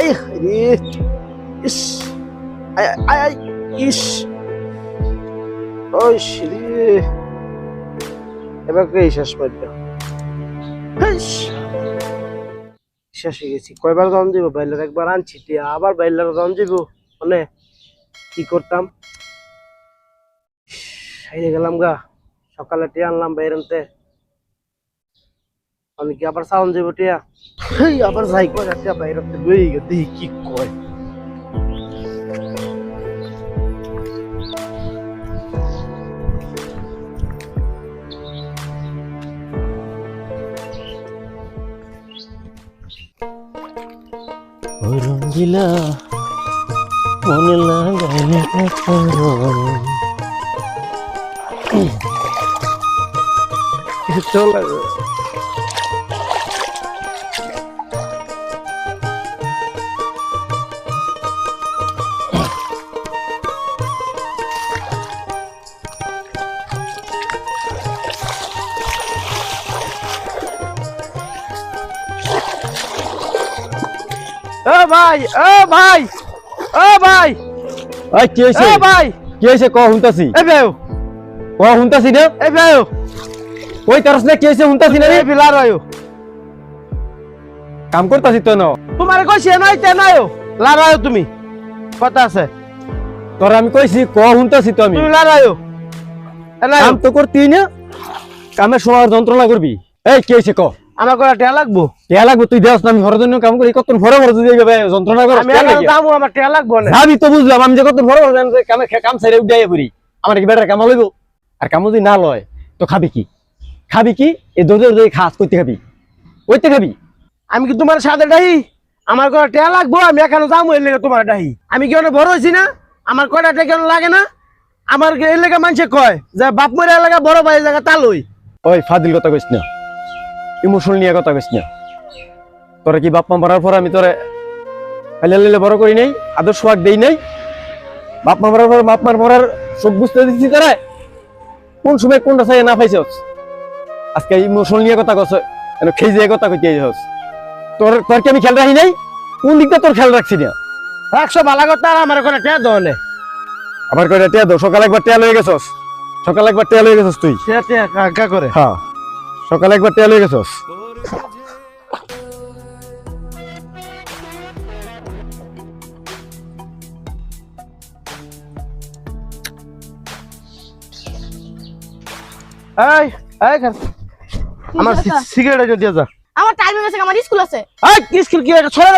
I রে ইস I I I ইস ওই রে এবার কে শেষ পাইলো শেষ হয়ে গেছি কয়বার দাম দিব বাইলার একবার আনছি টিয়া আবার বাইলার দাম দিব মানে কি করতাম হাইরে গেলাম গা সকালে টিয়া আনলাম বাইরেতে আমি কি আবার সাউন্ড দিব টিয়া হেই আবার যাই কয় টিয়া বাইরেতে লই গে দেখি কি কয় রঙ্গিলা মনে লাগাইলে চল ও ভাই ও ভাই ও ভাই ওই কি হইছে ও ভাই কি হইছে ক হুনতাছি এ বেও ক হুনতাছি না এ বেও ওই তারস না কি হইছে হুনতাছি না রে এ বিলার আয়ো কাম করতাছি তো না তোমার কইছে নাই তে নাইও লারায়ো তুমি কথা আছে তোর আমি কইছি ক হুনতাছি তো আমি তুমি লারায়ো এলাই কাম তো করতি না কামের সময় যন্ত্রণা করবি এই কি হইছে ক আমার কয়টা টিয়া লাগবো টিয়া লাগবে তুই দেওস না আমি ঘরের জন্য কাম করি কত ভরে ভরে যদি যাবে যন্ত্রণা কর আমি এখন দামু আমার টিয়া লাগবো না ভাবি তো বুঝলাম আমি যে কত ভরে ভরে কামে কাম ছাইরে উঠাইয়া পড়ি আমার কি বেটার কাম লইব আর কাম যদি না লয় তো খাবি কি এই দোজে খাস কইতে খাবি কইতে খাবি আমি কি তোমার সাথে ডাহি আমার কয়টা টিয়া লাগবো আমি এখন দামু এর লেগে তোমার ডাহি আমি কি অনেক বড় হইছি না আমার কয়টা টিয়া কেন লাগে না আমার এর লেগে মানুষে কয় যে বাপ মরে এলাকা বড় ভাই জায়গা তালই ওই ফাদিল কথা কইস না ইমোশনাল নিয়ে কথা কইস না তোরা কি বাপ মা মরার পর আমি তোরে হাইলে বড় করি নাই আদর সোয়াগ দেই নাই বাপ মা মরার পর বাপ মার মরার সব বুঝতে দিচ্ছি তারা কোন সময় কোনটা চাই না পাইছস আজকে ইমোশনাল নিয়ে কথা কস খেয়ে যে কথা কইতে যাস তোর তোর কি আমি খেয়াল রাখি নাই কোন দিকটা তোর খেয়াল রাখছি না 100 ভালো কথা আর আমার কয়টা টিয়া দনে আবার কয়টা টিয়া দাও সকালে একবার টিয়া লয়ে গেছস সকালে একবার টিয়া লয়ে গেছস তুই টিয়া টিয়া কাকা করে হ্যাঁ সকালে একবার টিয়া লয়ে গেছস এই এই খান আমার সিগারেট দিয়ে যা আমার টাইম হয়ে গেছে আমার স্কুল আছে এই কি স্কুল কি এটা ছড়া